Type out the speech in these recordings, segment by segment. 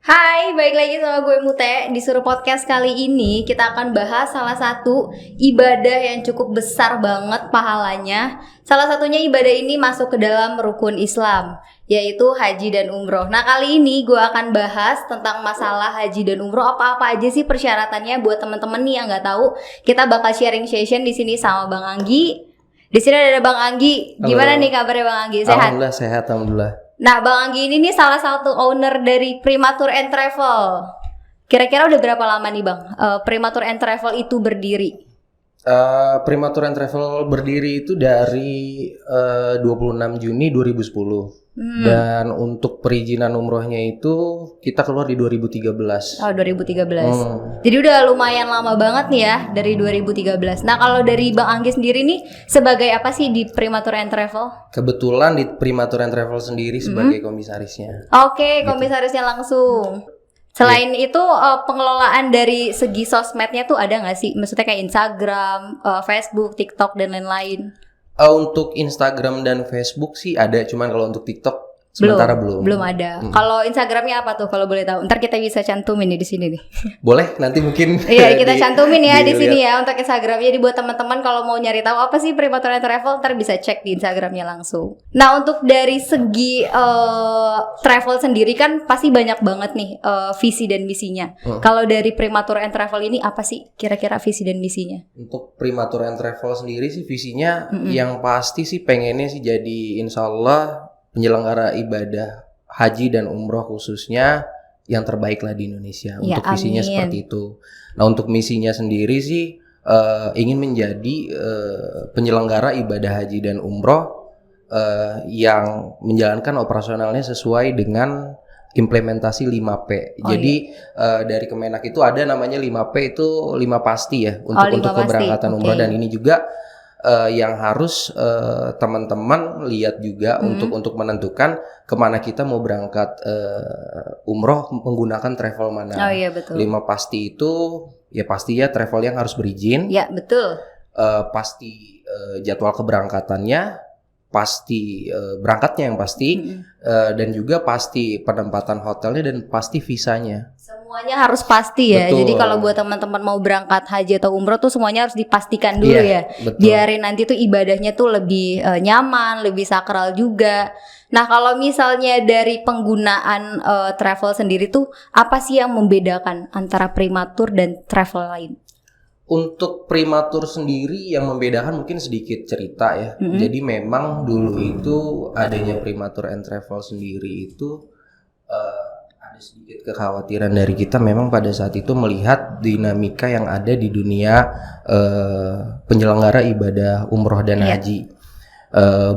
Hai, balik lagi sama gue Mute. Di Suruh Podcast kali ini kita akan bahas salah satu ibadah yang cukup besar banget pahalanya. Salah satunya ibadah ini masuk ke dalam rukun Islam, yaitu haji dan umroh. Nah, kali ini gue akan bahas tentang masalah haji dan umroh. Apa-apa aja sih persyaratannya buat teman-teman nih yang nggak tahu. Kita bakal sharing session di sini sama Bang Anggi. Di sini ada Bang Anggi. Gimana nih kabarnya Bang Anggi? Sehat? Alhamdulillah sehat, alhamdulillah. Nah, Bang Anggi ini nih salah satu owner dari Primatur and Travel. Kira-kira udah berapa lama nih Bang Primatur and Travel itu berdiri? Primatur and Travel berdiri itu dari 26 Juni 2010. Dan untuk perizinan umrohnya itu kita keluar di 2013. Oh, 2013. Jadi udah lumayan lama banget nih ya dari 2013. Nah, kalau dari Bang Anggi sendiri nih sebagai apa sih di Primatur and Travel? Kebetulan di Primatur and Travel sendiri sebagai komisarisnya. Oke, komisarisnya langsung. Selain itu pengelolaan dari segi sosmednya tuh ada nggak sih? Maksudnya kayak Instagram, Facebook, TikTok dan lain-lain? Untuk Instagram dan Facebook sih ada, cuman kalau untuk TikTok sementara belum ada. Kalau Instagramnya apa tuh kalau boleh tahu? Ntar kita bisa cantumin nih di sini nih. Boleh nanti mungkin. Iya, kita cantumin ya di sini ya untuk Instagram. Jadi buat teman-teman kalau mau nyari tahu apa sih Primatur and Travel, ntar bisa cek di Instagramnya langsung. Nah, untuk dari segi travel sendiri kan pasti banyak banget nih visi dan misinya. Kalau dari Primatur and Travel ini apa sih kira-kira visi dan misinya? Untuk Primatur and Travel sendiri sih visinya yang pasti sih pengennya sih jadi insya Allah penyelenggara ibadah haji dan umroh khususnya yang terbaik lah di Indonesia. Ya, untuk visinya amin. seperti itu. Nah, untuk misinya sendiri sih ingin menjadi penyelenggara ibadah haji dan umroh yang menjalankan operasionalnya sesuai dengan implementasi 5P. Jadi dari Kemenak itu ada namanya 5P itu 5 pasti ya untuk keberangkatan umroh, dan ini juga yang harus teman-teman lihat juga untuk menentukan kemana kita mau berangkat umroh menggunakan travel mana. Oh iya, betul. 5 pasti itu ya pasti ya travel yang harus berizin. Ya, betul. Pasti jadwal keberangkatannya, pasti berangkatnya yang pasti, dan juga pasti penempatan hotelnya dan pasti visanya. Semuanya harus pasti ya. Betul. Jadi kalau buat teman-teman mau berangkat haji atau umroh tuh semuanya harus dipastikan dulu ya. Betul. Biarin nanti tuh ibadahnya tuh lebih nyaman, lebih sakral juga. Nah, kalau misalnya dari penggunaan travel sendiri tuh apa sih yang membedakan antara Primatur dan travel lain? Untuk Primatur sendiri yang membedakan mungkin sedikit cerita ya. Jadi memang dulu itu adanya Primatur and Travel sendiri itu ada sedikit kekhawatiran dari kita memang pada saat itu melihat dinamika yang ada di dunia penyelenggara ibadah umroh dan haji.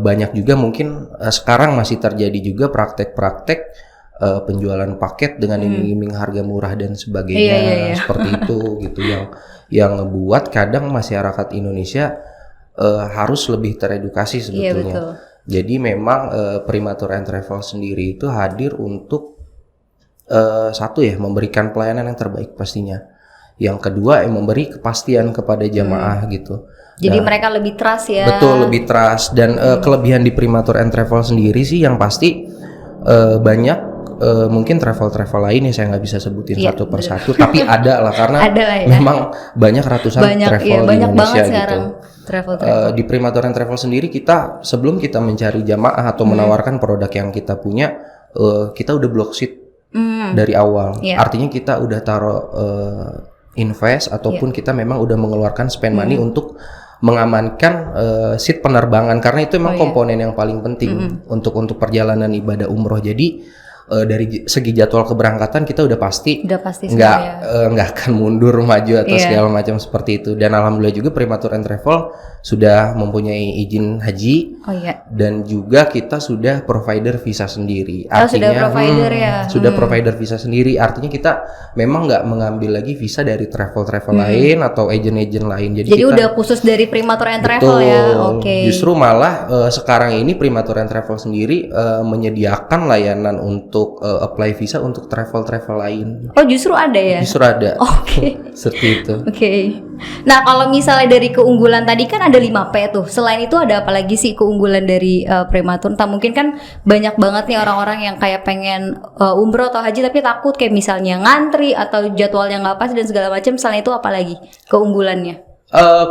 Banyak juga mungkin sekarang masih terjadi juga praktek-praktek penjualan paket dengan iming-iming harga murah dan sebagainya. Seperti itu gitu yang ngebuat kadang masyarakat Indonesia harus lebih teredukasi sebetulnya. Betul. Jadi memang Primatur and Travel sendiri itu hadir untuk satu ya memberikan pelayanan yang terbaik pastinya. Yang kedua memberi kepastian kepada jamaah gitu. Jadi mereka lebih trust ya. Betul, lebih trust. Dan kelebihan di Primatur and Travel sendiri sih yang pasti banyak mungkin travel lain yang saya nggak bisa sebutin satu persatu, tapi ada lah karena memang banyak ratusan travel di Indonesia gitu. Travel. Di Primatur and Travel sendiri kita sebelum kita mencari jamaah atau menawarkan produk yang kita punya, kita udah block seat dari awal. Artinya kita udah taruh invest ataupun kita memang udah mengeluarkan spend money untuk mengamankan seat penerbangan, karena itu memang komponen yang paling penting untuk perjalanan ibadah umroh. Jadi dari segi jadwal keberangkatan kita udah pasti nggak akan mundur maju atau segala macam seperti itu. Dan alhamdulillah juga Primatur and Travel sudah mempunyai izin haji, dan juga kita sudah provider visa sendiri. Artinya sudah provider visa sendiri. Artinya kita memang nggak mengambil lagi visa dari travel lain atau agent lain. Jadi kita, udah khusus dari Primatur and Travel ya. Justru malah sekarang ini Primatur and Travel sendiri menyediakan layanan untuk untuk apply visa untuk travel lain. Oh, justru ada ya? Justru ada. Oke. Seperti itu. Oke. Nah, kalau misalnya dari keunggulan tadi kan ada 5P tuh. Selain itu ada apa lagi sih keunggulan dari prematur? Mungkin kan banyak banget nih orang-orang yang kayak pengen umroh atau haji tapi takut kayak misalnya ngantri atau jadwalnya nggak pas dan segala macam. Selain itu apa lagi keunggulannya?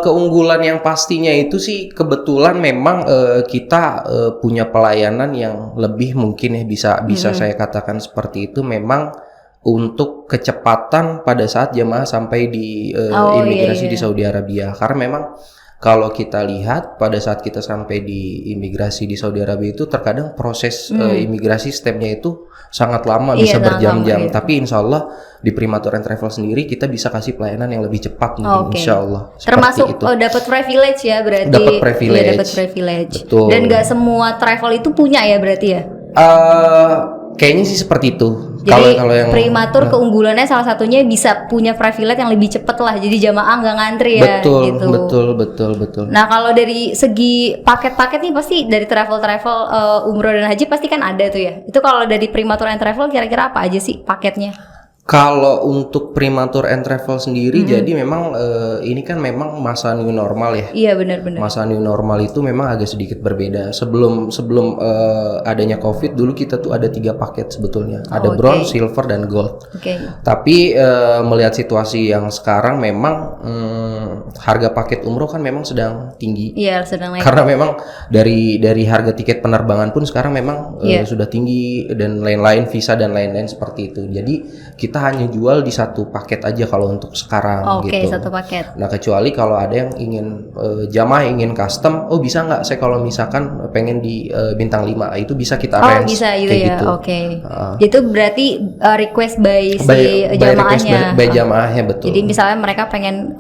Keunggulan yang pastinya itu sih kebetulan memang kita punya pelayanan yang lebih mungkin ya bisa saya katakan seperti itu, memang untuk kecepatan pada saat jemaah sampai di imigrasi di Saudi Arabia. Karena memang kalau kita lihat pada saat kita sampai di imigrasi di Saudi Arabia itu terkadang proses imigrasi stepnya itu sangat lama, bisa berjam-jam. Tapi insya Allah di Primatur and Travel sendiri kita bisa kasih pelayanan yang lebih cepat nih, insya Allah. Termasuk dapat privilege ya berarti. Dapat privilege. Ya, dapat privilege. Betul. Dan nggak semua travel itu punya ya berarti ya? Kayaknya sih seperti itu. Jadi kalau yang Primatur keunggulannya salah satunya bisa punya privilege yang lebih cepat lah. Jadi jamaah nggak ngantri ya. Betul. Nah kalau dari segi paket-paket nih pasti dari travel umroh dan haji pasti kan ada tuh ya. Itu kalau dari Primatur and Travel kira-kira apa aja sih paketnya? Kalau untuk Primatur and Travel sendiri, jadi memang ini kan memang masa new normal ya. Iya benar-benar. Masa new normal itu memang agak sedikit berbeda. Sebelum adanya COVID dulu kita tuh ada 3 paket sebetulnya. Ada bronze, silver, dan gold. Tapi melihat situasi yang sekarang memang harga paket umroh kan memang sedang tinggi. Iya sedang naik. Karena memang dari harga tiket penerbangan pun sekarang memang sudah tinggi dan lain-lain, visa dan lain-lain seperti itu. Jadi kita hanya jual di satu paket aja kalau untuk sekarang gitu. Oke, satu paket. Nah, kecuali kalau ada yang ingin jamaah ingin custom, bisa nggak saya kalau misalkan pengen di bintang 5, itu bisa kita arrange. Oh, bisa gitu ya. Gitu. Oke. Itu berarti request by jamaahnya. By jamaahnya, betul. Jadi misalnya mereka pengen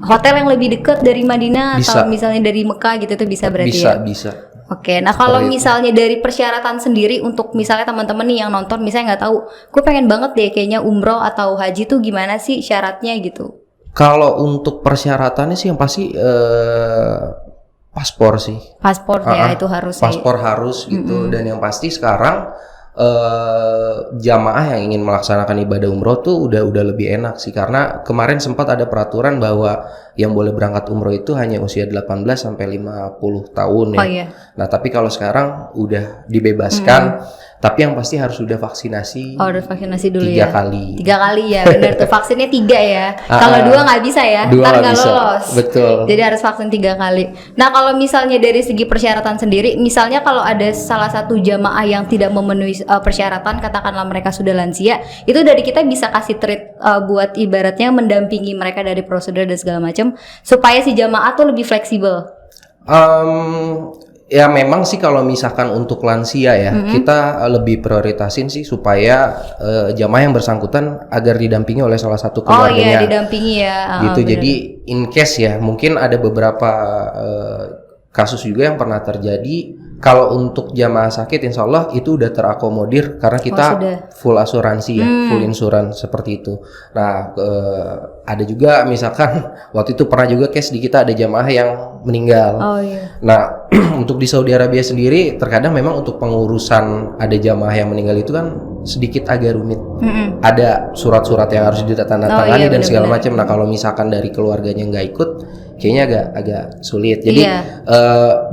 hotel yang lebih dekat dari Madinah atau misalnya dari Mekah gitu tuh bisa berarti ya? Bisa. Oke, nah kalau misalnya dari persyaratan sendiri untuk misalnya teman-teman nih yang nonton misalnya nggak tahu, gue pengen banget deh kayaknya umroh atau haji tuh gimana sih syaratnya gitu? Kalau untuk persyaratannya sih yang pasti paspor sih. Paspor ya itu harus. Paspor harus gitu, dan yang pasti sekarang jamaah yang ingin melaksanakan ibadah umroh tuh udah lebih enak sih, karena kemarin sempat ada peraturan bahwa yang boleh berangkat umroh itu hanya usia 18 sampai 50 tahun ya. Nah, tapi kalau sekarang udah dibebaskan, tapi yang pasti harus sudah vaksinasi. Harus vaksinasi dulu 3 ya. 3 kali ya, benar tuh vaksinnya 3 ya. Kalau 2 nggak bisa ya, ntar nggak lolos. Betul. Jadi harus vaksin 3 kali. Nah kalau misalnya dari segi persyaratan sendiri, misalnya kalau ada salah satu jamaah yang tidak memenuhi persyaratan, katakanlah mereka sudah lansia, itu dari kita bisa kasih treat buat ibaratnya mendampingi mereka dari prosedur dan segala macam, supaya si jamaah tuh lebih fleksibel. Ya memang sih kalau misalkan untuk lansia ya, kita lebih prioritasin sih supaya jamaah yang bersangkutan agar didampingi oleh salah satu keluarganya. Oh iya, didampingi ya. Gitu. Jadi in case ya, mungkin ada beberapa kasus juga yang pernah terjadi. Kalau untuk jamaah sakit, insya Allah itu udah terakomodir karena kita full asuransi ya, full insurance seperti itu. Nah, ada juga misalkan waktu itu pernah juga case di kita ada jamaah yang meninggal. Nah, untuk di Saudi Arabia sendiri terkadang memang untuk pengurusan ada jamaah yang meninggal itu kan sedikit agak rumit. Ada surat-surat yang harus ditandatangani dan segala macam. Nah, kalau misalkan dari keluarganya nggak ikut, kayaknya agak sulit. Jadi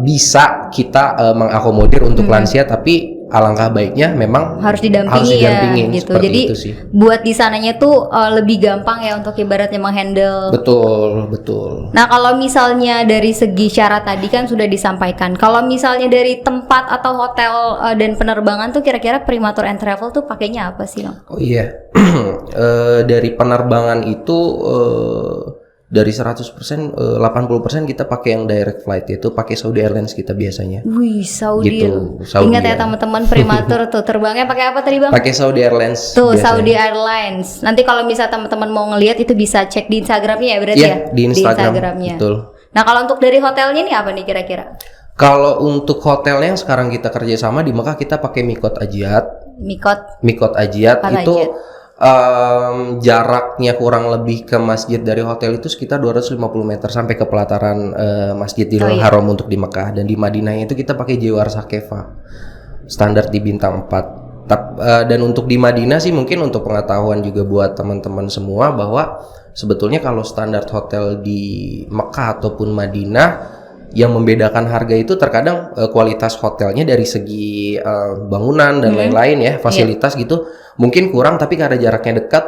bisa kita mengakomodir untuk lansia, tapi alangkah baiknya memang harus didampingi gitu. Jadi itu sih. Buat di sananya tuh lebih gampang ya untuk ibaratnya menghandle. Betul. Nah, kalau misalnya dari segi syarat tadi kan sudah disampaikan. Kalau misalnya dari tempat atau hotel dan penerbangan tuh kira-kira Primatur and Travel tuh pakainya apa sih, Om? Oh iya. Dari penerbangan itu dari 100%, 80% kita pakai yang direct flight, yaitu pakai Saudi Airlines kita biasanya. Wih, Saudi. Gitu, Ingat ya teman-teman, Primatur tuh terbangnya pakai apa tadi, Bang? Pakai Saudi Airlines. Tuh, biasanya. Saudi Airlines. Nanti kalau misal teman-teman mau ngelihat itu bisa cek di Instagramnya ya berarti ya? Di Instagramnya. Betul. Nah, kalau untuk dari hotelnya nih apa nih kira-kira? Kalau untuk hotelnya yang sekarang kita kerjasama di Mekah, kita pakai Mikot Ajiat. Mikot Ajiat itu jaraknya kurang lebih ke masjid dari hotel itu sekitar 250 meter sampai ke pelataran Masjidil Haram untuk di Mekah. Dan di Madinah itu kita pakai Jiwar Sakeva, standar di bintang 4. Dan untuk di Madinah sih mungkin untuk pengetahuan juga buat teman-teman semua bahwa sebetulnya kalau standar hotel di Mekah ataupun Madinah yang membedakan harga itu terkadang kualitas hotelnya dari segi bangunan dan lain-lain ya, fasilitas gitu mungkin kurang, tapi karena jaraknya dekat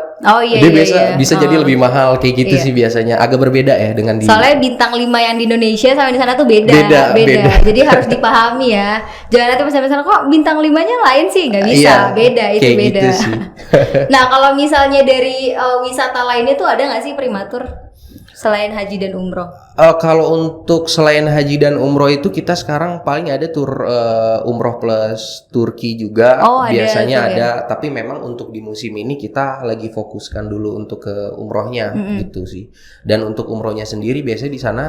dia bisa jadi lebih mahal kayak gitu sih biasanya. Agak berbeda ya dengan di soalnya bintang 5 yang di Indonesia sama di sana tuh beda. Jadi harus dipahami ya. Jangan nanti pesan-pesan kok bintang 5-nya lain sih, nggak bisa. Beda itu beda. Gitu sih. Nah, kalau misalnya dari wisata lainnya tuh ada nggak sih Primatur selain haji dan umroh? Kalau untuk selain haji dan umroh itu kita sekarang paling ada tur umroh plus Turki juga. Biasanya ada, tapi memang untuk di musim ini kita lagi fokuskan dulu untuk ke umrohnya gitu sih. Dan untuk umrohnya sendiri biasanya di sana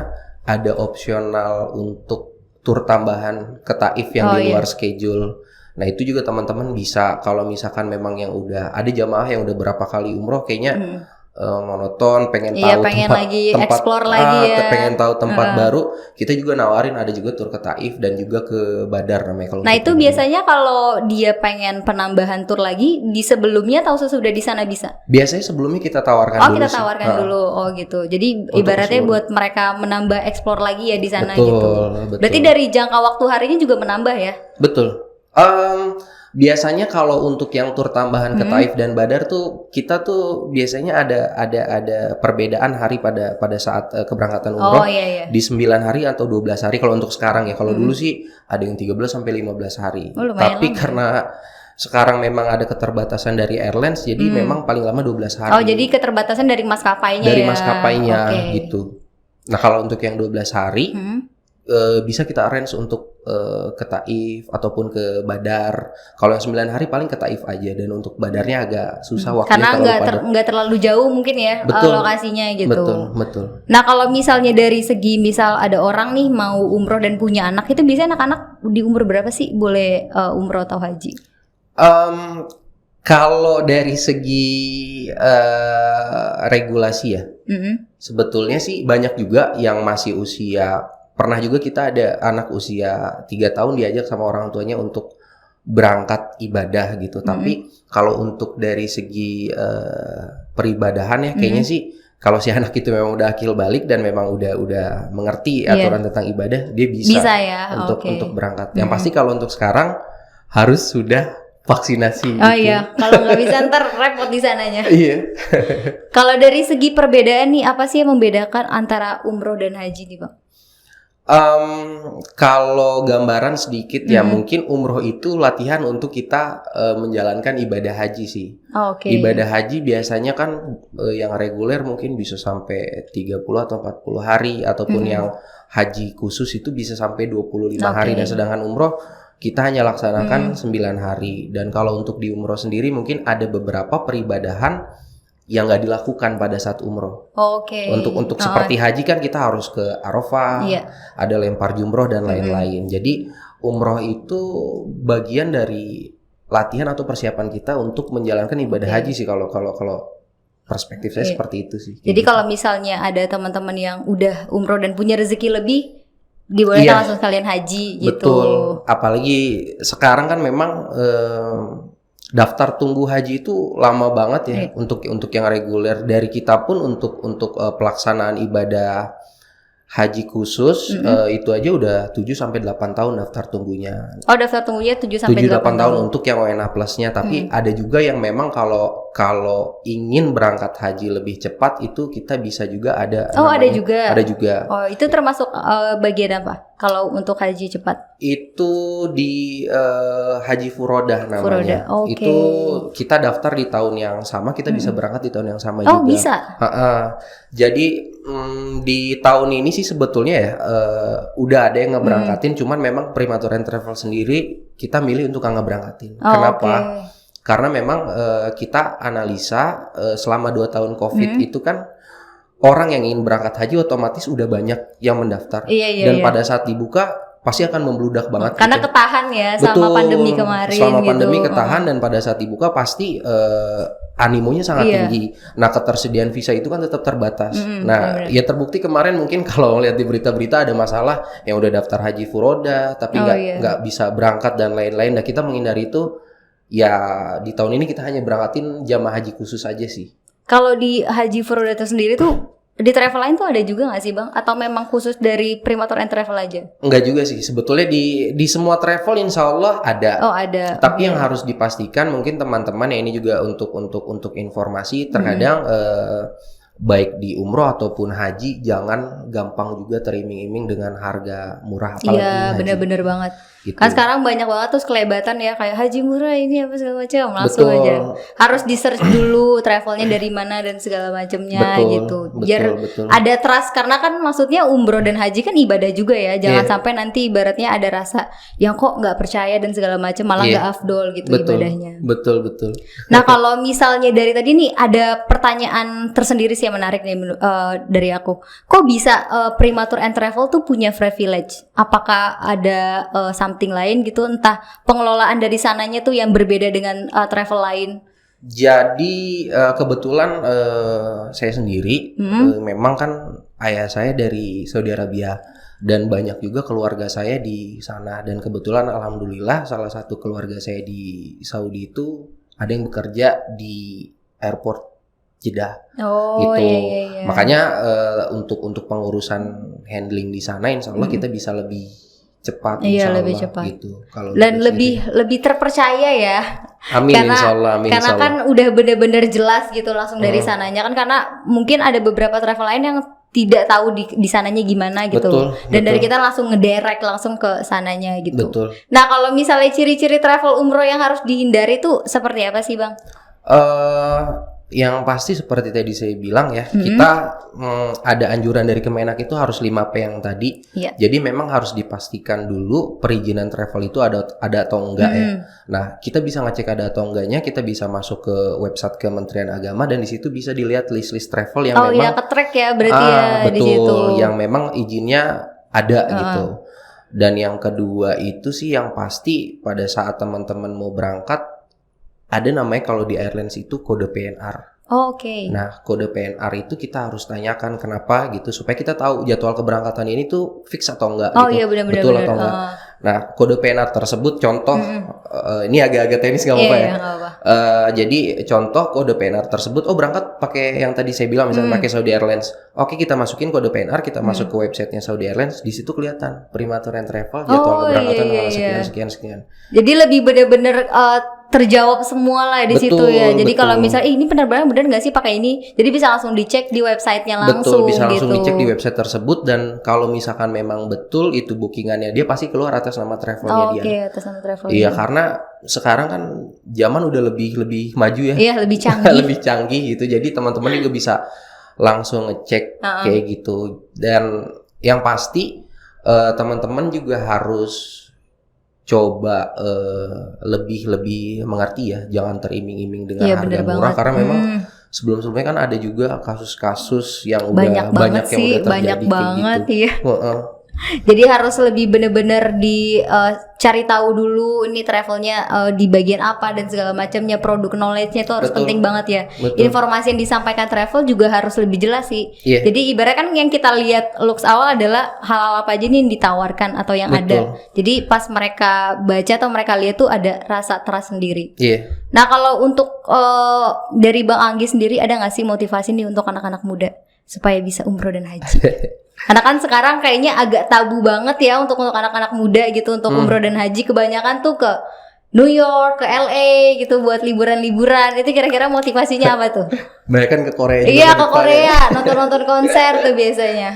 ada opsional untuk tur tambahan ke Taif yang di luar schedule. Nah itu juga teman-teman bisa, kalau misalkan memang yang udah ada jamaah yang udah berapa kali umroh kayaknya monoton, pengen tahu tempat explore lagi ya. Pengen tahu tempat baru, kita juga nawarin ada juga tur ke Taif dan juga ke Badar namanya kalau. Nah itu biasanya kalau dia pengen penambahan tur lagi di sebelumnya atau sesudah di sana bisa? Biasanya sebelumnya kita tawarkan dulu. Kita tawarkan dulu. Gitu. Jadi ibaratnya buat mereka menambah explore lagi ya di sana gitu. Betul. Berarti dari jangka waktu harinya juga menambah ya? Betul. Biasanya kalau untuk yang tur tambahan ke Taif dan Badar tuh kita tuh biasanya ada perbedaan hari pada saat keberangkatan umroh di 9 hari atau 12 hari kalau untuk sekarang ya. Kalau dulu sih ada yang 13 sampai 15 hari. Tapi karena sekarang memang ada keterbatasan dari airlines, jadi memang paling lama 12 hari. Jadi keterbatasan dari maskapainya dari maskapainya gitu. Nah, kalau untuk yang 12 hari bisa kita arrange untuk ke Taif ataupun ke Badar. Kalau yang 9 hari paling ke Taif aja, dan untuk Badarnya agak susah waktunya karena nggak terlalu jauh mungkin ya. Lokasinya gitu. Betul. Nah kalau misalnya dari segi misal ada orang nih mau umroh dan punya anak, itu biasanya anak-anak di umur berapa sih boleh umroh atau haji? Kalau dari segi regulasi ya, sebetulnya sih banyak juga yang masih usia. Pernah juga kita ada anak usia 3 tahun diajak sama orang tuanya untuk berangkat ibadah gitu. Tapi kalau untuk dari segi peribadahan ya kayaknya sih kalau si anak itu memang udah akil balik dan memang udah mengerti aturan tentang ibadah, dia bisa ya? untuk berangkat. Yang pasti kalau untuk sekarang harus sudah vaksinasi. Kalau nggak bisa ntar repot di sananya. Iya. Kalau dari segi perbedaan nih, apa sih yang membedakan antara umroh dan haji nih Bang? Kalau gambaran sedikit ya, mungkin umroh itu latihan untuk kita menjalankan ibadah haji sih. Ibadah haji biasanya kan yang reguler mungkin bisa sampai 30 atau 40 hari, ataupun yang haji khusus itu bisa sampai 25 hari. Dan sedangkan umroh kita hanya laksanakan 9 hari. Dan kalau untuk di umroh sendiri mungkin ada beberapa peribadahan yang nggak dilakukan pada saat umroh. Untuk seperti haji kan kita harus ke Arafah, ada lempar jumroh dan lain-lain. Jadi umroh itu bagian dari latihan atau persiapan kita untuk menjalankan ibadah haji sih. Kalau perspektif saya seperti itu sih. Jadi kalau misalnya ada teman-teman yang udah umroh dan punya rezeki lebih, dibolehkan langsung sekalian haji gitu. Betul. Apalagi sekarang kan memang daftar tunggu haji itu lama banget ya. Untuk yang reguler. Dari kita pun untuk pelaksanaan ibadah haji khusus itu aja udah 7-8 tahun daftar tunggunya. Daftar tunggunya 7-8 tahun untuk yang WNA plusnya. Tapi ada juga yang memang kalau ingin berangkat haji lebih cepat itu kita bisa juga ada. Ada juga. Itu termasuk bagian apa? Kalau untuk haji cepat? Itu di Haji Furodah namanya. Itu kita daftar di tahun yang sama, kita bisa berangkat di tahun yang sama juga. Bisa. Jadi di tahun ini sih sebetulnya ya udah ada yang ngeberangkatin, cuman memang Primatur and Travel sendiri kita milih untuk ngeberangkatin. Kenapa? Karena memang kita analisa selama 2 tahun COVID itu kan orang yang ingin berangkat haji otomatis udah banyak yang mendaftar. Dan pada saat dibuka pasti akan membludak banget. Karena ketahan ya selama pandemi kemarin. Selama pandemi ketahan, dan pada saat dibuka pasti animonya sangat tinggi. Nah, ketersediaan visa itu kan tetap terbatas. Ya terbukti kemarin mungkin kalau lihat di berita-berita ada masalah yang udah daftar haji furoda tapi nggak bisa berangkat dan lain-lain. Nah, kita menghindari itu ya di tahun ini kita hanya berangkatin jamaah haji khusus aja sih. Kalau di Haji Furodato sendiri tuh di travel lain tuh ada juga nggak sih Bang? Atau memang khusus dari Primatur and Travel aja? Enggak juga sih. Sebetulnya di semua travel insya Allah ada. Oh ada. Tapi yang harus dipastikan mungkin teman-teman ya, ini juga untuk informasi, terkadang baik di umroh ataupun haji jangan gampang juga teriming-iming dengan harga murah. Iya benar-benar banget. Gitu. Kan sekarang banyak banget tuh kelebatan ya, kayak haji murah ini apa segala macam, langsung aja harus di search dulu travelnya dari mana dan segala macamnya gitu, biar ada trust, karena kan maksudnya umroh dan haji kan ibadah juga ya, jangan sampai nanti ibaratnya ada rasa yang kok nggak percaya dan segala macam, malah nggak afdol gitu ibadahnya. Betul. Nah kalau misalnya dari tadi nih ada pertanyaan tersendiri sih yang menarik nih dari aku, kok bisa Primatur and Travel tuh punya privilege? Apakah ada something lain gitu, entah pengelolaan dari sananya tuh yang berbeda dengan travel lain? Jadi kebetulan saya sendiri memang kan ayah saya dari Saudi Arabia dan banyak juga keluarga saya di sana, dan kebetulan alhamdulillah salah satu keluarga saya di Saudi itu ada yang bekerja di airport Jeddah gitu. Iya. Makanya untuk pengurusan handling di sana insya Allah kita bisa lebih cepat, lebih cepat gitu. Kalau dan lebih terpercaya ya. Amin, insyaallah. Karena kan udah bener-bener jelas gitu langsung dari sananya kan, karena mungkin ada beberapa travel lain yang tidak tahu di sananya gimana gitu. Dan dari kita langsung ngederek langsung ke sananya gitu. Betul. Nah, kalau misalnya ciri-ciri travel umroh yang harus dihindari tuh seperti apa sih, Bang? Yang pasti seperti tadi saya bilang ya, kita ada anjuran dari Kemenak itu harus 5P yang tadi. Jadi memang harus dipastikan dulu perizinan travel itu ada atau enggak ya. Nah, kita bisa ngecek ada atau enggaknya, kita bisa masuk ke website Kementerian Agama dan di situ bisa dilihat list-list travel yang memang ke-track ya berarti di situ. Yang memang izinnya ada gitu. Dan yang kedua itu sih yang pasti pada saat teman-teman mau berangkat, ada namanya kalau di airlines itu kode PNR. Oke. Nah, kode PNR itu kita harus tanyakan kenapa gitu, supaya kita tahu jadwal keberangkatan ini tuh fix atau enggak gitu. Iya benar-benar. Betul atau enggak. Nah, kode PNR tersebut contoh ini agak-agak teknis enggak apa-apa ya. Jadi contoh kode PNR tersebut, berangkat pakai yang tadi saya bilang misalnya pakai Saudi Airlines. Oke, kita masukin kode PNR, kita masuk ke websitenya Saudi Airlines, di situ kelihatan Primatur and Travel jadwal keberangkatan sekian. Jadi lebih benar-benar terjawab semua lah di situ ya. Jadi kalau misalnya ini benar-benar benar nggak sih pakai ini, jadi bisa langsung dicek di websitenya langsung. Bisa langsung gitu. Dicek di website tersebut, dan kalau misalkan memang betul itu bookingannya dia, pasti keluar atas nama travelnya dia. Oke, atas nama travelnya. Iya, karena sekarang kan zaman udah lebih maju ya. Iya, lebih canggih. Lebih canggih gitu. Jadi teman-teman juga bisa langsung ngecek kayak gitu. Dan yang pasti teman-teman juga harus coba lebih mengerti ya, jangan teriming-iming dengan harga murah karena memang sebelum-sebelumnya kan ada juga kasus-kasus yang udah banyak yang udah terjadi banget gitu. Ya. Jadi harus lebih benar-benar cari tahu dulu ini travelnya di bagian apa dan segala macamnya, produk knowledge-nya itu harus penting banget ya. Informasi yang disampaikan travel juga harus lebih jelas sih. Jadi ibaratnya kan yang kita lihat looks awal adalah hal apa aja nih yang ditawarkan atau yang ada. Jadi pas mereka baca atau mereka lihat tuh ada rasa trust sendiri. Nah kalau untuk dari Bang Anggi sendiri, ada nggak sih motivasi nih untuk anak-anak muda supaya bisa umroh dan haji? Karena kan sekarang kayaknya agak tabu banget ya untuk anak-anak muda gitu untuk umroh dan haji, kebanyakan tuh ke New York, ke LA gitu buat liburan-liburan. Itu kira-kira motivasinya apa tuh? Banyak kan ke Korea juga. Iya, ke Korea, nonton-nonton konser tuh biasanya.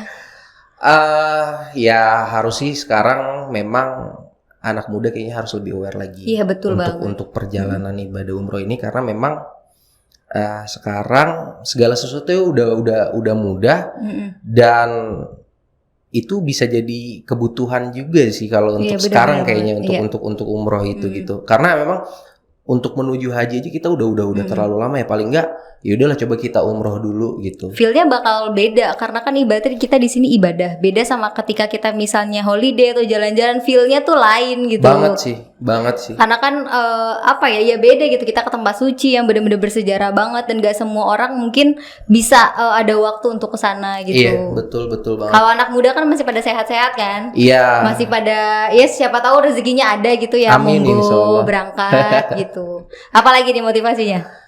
Ya harus sih sekarang memang anak muda kayaknya harus lebih aware lagi. Iya, betul banget. Untuk perjalanan ibadah umroh ini, karena memang sekarang segala sesuatu udah mudah dan itu bisa jadi kebutuhan juga sih kalau untuk sekarang kayaknya untuk umroh itu gitu. Karena memang untuk menuju haji aja kita udah terlalu lama ya, paling enggak ya udahlah coba kita umroh dulu gitu. Feel-nya bakal beda karena kan ibadah kita di sini ibadah. Beda sama ketika kita misalnya holiday atau jalan-jalan, feel-nya tuh lain gitu. Banget sih. Karena kan ya beda gitu. Kita ke tempat suci yang benar-benar bersejarah banget dan gak semua orang mungkin bisa ada waktu untuk ke sana gitu. Iya, betul banget. Kalau anak muda kan masih pada sehat-sehat kan? Iya. Masih pada siapa tahu rezekinya ada gitu ya. Amin, monggo berangkat gitu. Apalagi nih motivasinya?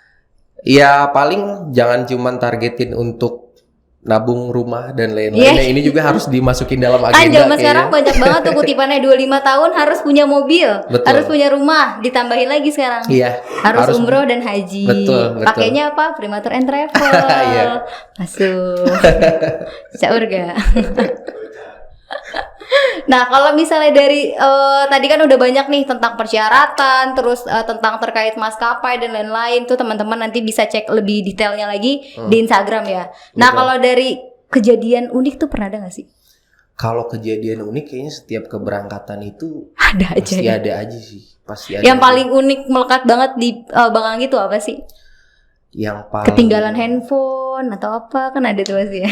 Ya paling jangan cuman targetin untuk nabung rumah dan lain-lainnya. Ini juga harus dimasukin dalam agenda. Kan zaman sekarang banyak banget tuh kutipannya 25 tahun harus punya mobil, harus punya rumah, ditambahin lagi sekarang. Iya. Harus umroh dan haji. Betul. Pakainya apa? Primatur and Travel. Iya. Masuk. Caur gak? Nah kalau misalnya dari tadi kan udah banyak nih tentang persyaratan, terus tentang terkait maskapai dan lain-lain tuh teman-teman nanti bisa cek lebih detailnya lagi di Instagram ya. Nah kalau dari kejadian unik tuh pernah ada gak sih? Kalau kejadian unik kayaknya setiap keberangkatan itu ada aja. Pasti ada aja sih. Pasti ada. Yang paling unik melekat banget di Bang Anggi tuh apa sih? Yang paling ketinggalan handphone atau apa kan ada tuh pasti ya.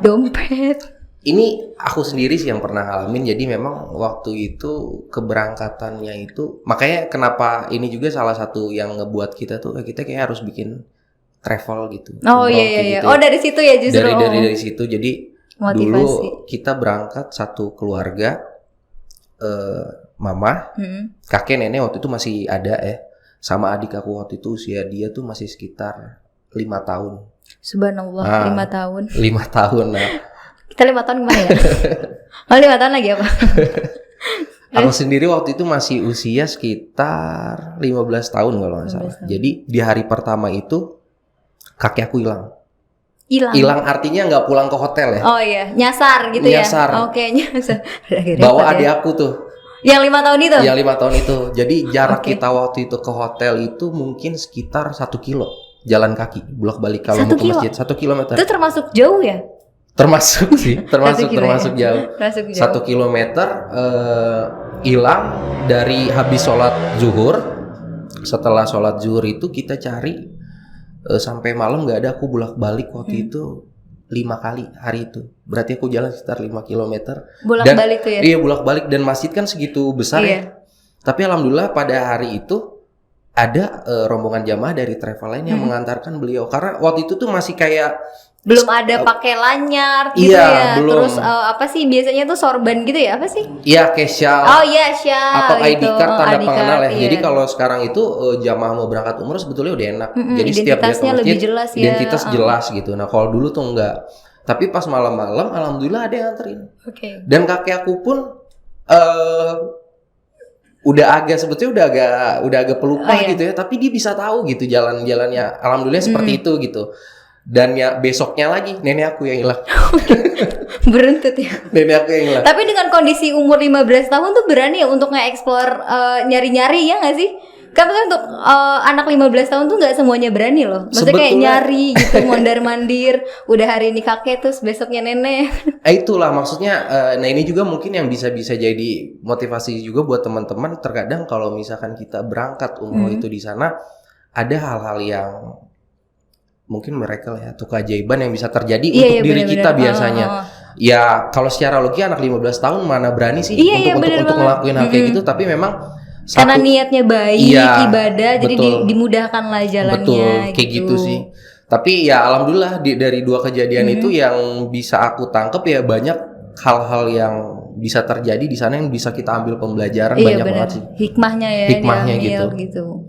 Dompet. Ini aku sendiri sih yang pernah ngalamin. Jadi memang waktu itu keberangkatannya itu, makanya kenapa ini juga salah satu yang ngebuat kita tuh kita kayak harus bikin travel gitu. Oh iya. Gitu. Oh dari situ ya justru. Dari situ. Jadi motivasi. Dulu kita berangkat satu keluarga, mama, kakek, nenek waktu itu masih ada sama adik aku waktu itu usia dia tuh masih sekitar 5 tahun. Subhanallah, 5 tahun. 5 tahun nah. Kita 5 tahun gimana ya? 5 tahun lagi apa? Aku sendiri waktu itu masih usia sekitar 15 tahun kalau nggak salah. Jadi di hari pertama itu kakek aku hilang. Hilang artinya nggak pulang ke hotel ya? Oh iya, nyasar gitu ya? Oke, nyasar. Bawa adik aku tuh. Yang 5 tahun itu? Yang 5 tahun itu. Jadi jarak kita waktu itu ke hotel itu mungkin sekitar 1 kilo jalan kaki bolak-balik kalau mau ke masjid. 1 kilometer. Itu termasuk jauh ya? Termasuk sih, termasuk jauh. 1 kilometer hilang dari habis sholat zuhur. Setelah sholat zuhur itu kita cari sampai malam nggak ada. Aku bolak-balik waktu itu 5 kali hari itu. Berarti aku jalan sekitar 5 kilometer. Bolak-balik tuh ya? Iya bolak-balik dan masjid kan segitu besar ya. Tapi alhamdulillah pada hari itu ada rombongan jamaah dari travel lain yang mengantarkan beliau. Karena waktu itu tuh masih kayak belum ada pakai lanyar gitu ya. Belum. Terus apa sih biasanya tuh sorban gitu ya? Apa sih? Iya, kayak syal. Oh iya, syal. Atau ID gitu. card tanda pengenal ya. Iya. Jadi kalau sekarang itu jamaah mau berangkat umroh sebetulnya udah enak. Jadi setiap dia ke masjid lebih jelas ya. Identitas jelas gitu. Nah, kalau dulu tuh enggak. Tapi pas malam-malam alhamdulillah ada yang nganterin. Oke. Dan kakek aku pun udah agak pelupa gitu ya. Tapi dia bisa tahu gitu jalan-jalannya. Alhamdulillah seperti itu gitu. Dan ya besoknya lagi nenek aku yang hilang. Beruntut ya. Nenek aku yang hilang. Tapi dengan kondisi umur 15 tahun tuh berani ya untuk nge-explore nyari-nyari ya nggak sih? Kan untuk anak 15 tahun tuh nggak semuanya berani loh. Maksudnya kayak nyari gitu, mondar-mandir. Udah hari ini kakek terus besoknya nenek. Itulah maksudnya. Nah ini juga mungkin yang bisa jadi motivasi juga buat teman-teman. Terkadang kalau misalkan kita berangkat umroh itu di sana ada hal-hal yang mungkin mereka ya atau keajaiban yang bisa terjadi untuk diri kita biasanya. Ya kalau secara logika anak 15 tahun mana berani sih untuk ngelakuin hal kayak gitu, tapi memang karena niatnya baik, ibadah, jadi dimudahkan lah jalannya. Betul, kayak gitu sih. Tapi ya alhamdulillah dari 2 kejadian itu yang bisa aku tangkep ya banyak hal-hal yang bisa terjadi di sana yang bisa kita ambil pembelajaran banyak banget sih. Hikmahnya gitu.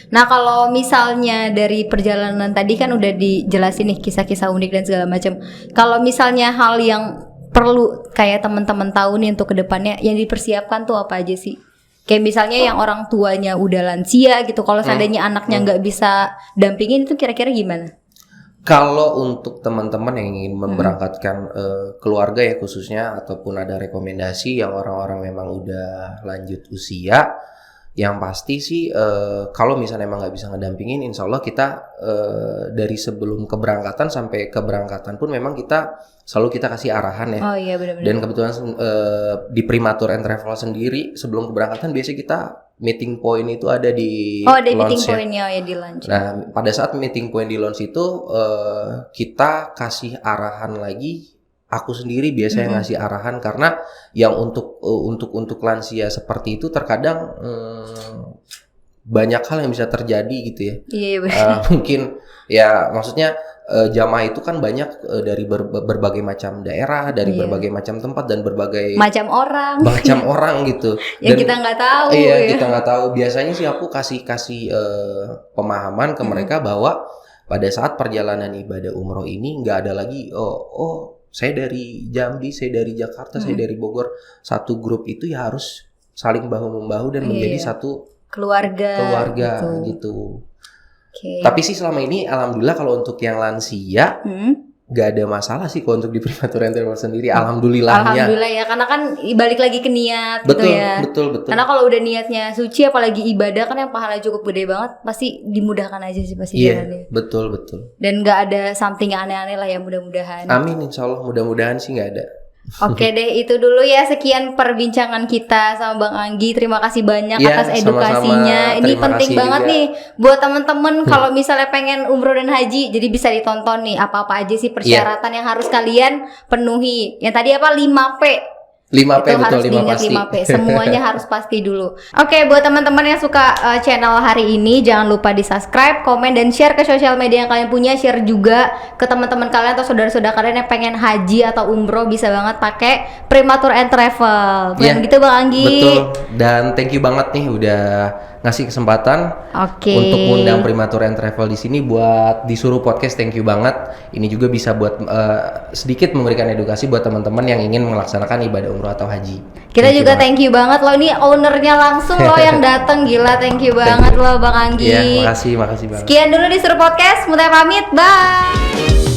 Nah kalau misalnya dari perjalanan tadi kan udah dijelasin nih kisah-kisah unik dan segala macam. Kalau misalnya hal yang perlu kayak teman-teman tahu nih untuk kedepannya yang dipersiapkan tuh apa aja sih? Kayak misalnya yang orang tuanya udah lansia gitu. Kalau seandainya anaknya nggak bisa dampingin itu kira-kira gimana? Kalau untuk teman-teman yang ingin memberangkatkan keluarga ya khususnya ataupun ada rekomendasi yang orang-orang memang udah lanjut usia. Yang pasti sih kalau misalnya emang nggak bisa ngedampingin, insya Allah kita dari sebelum keberangkatan sampai keberangkatan pun memang kita selalu kita kasih arahan ya. Oh iya benar-benar. Dan kebetulan di Primatur and Travel sendiri sebelum keberangkatan biasanya kita meeting point itu ada di ada meeting launch point-nya ya di launch. Nah pada saat meeting point di launch itu kita kasih arahan lagi. Aku sendiri biasanya ngasih arahan karena yang untuk lansia seperti itu terkadang banyak hal yang bisa terjadi gitu ya. Iya benar. Mungkin ya maksudnya jamaah itu kan banyak dari berbagai macam daerah, dari berbagai macam tempat dan berbagai macam orang gitu. Yang kita nggak tahu. Iya ya. Kita nggak tahu. Biasanya sih aku kasih pemahaman ke mereka bahwa pada saat perjalanan ibadah umroh ini nggak ada lagi saya dari Jambi, saya dari Jakarta, saya dari Bogor. Satu grup itu ya harus saling bahu-membahu dan menjadi satu keluarga gitu. Okay. Tapi sih selama ini alhamdulillah kalau untuk yang lansia nggak ada masalah sih kalau untuk di Primatur and Travel sendiri. Alhamdulillah ya, karena kan balik lagi ke niat betul, gitu ya. Betul. Karena kalau udah niatnya suci apalagi ibadah kan yang pahala cukup gede banget, pasti dimudahkan aja sih pasti jalannya. Betul. Dan nggak ada something aneh-aneh lah ya mudah-mudahan. Amin insyaallah mudah-mudahan sih nggak ada. Oke deh, itu dulu ya, sekian perbincangan kita sama Bang Anggi. Terima kasih banyak atas edukasinya. Sama-sama. Ini penting banget juga. Nih buat temen-temen kalau misalnya pengen umroh dan haji, jadi bisa ditonton nih apa-apa aja sih persyaratan yang harus kalian penuhi. Yang tadi apa 5P. 5P itu betul, harus diingat 5P. Semuanya harus pasti dulu. Oke, buat teman-teman yang suka channel hari ini, jangan lupa di subscribe, komen, dan share ke sosial media yang kalian punya. Share juga ke teman-teman kalian atau saudara-saudara kalian yang pengen haji atau umroh. Bisa banget pakai Primatur and Travel. Bukan gitu Bang Anggi? Betul. Dan thank you banget nih udah ngasih kesempatan untuk mengundang Primatur and Travel di sini buat disuruh podcast. Thank you banget. Ini juga bisa buat sedikit memberikan edukasi buat teman-teman yang ingin melaksanakan ibadah umroh atau haji. Kita juga thank you banget lo, ini ownernya langsung lo yang datang, gila. Thank you banget lo Bang Anggi. Iya, makasih banget. Sekian dulu disuruh podcast. Mutia pamit. Bye.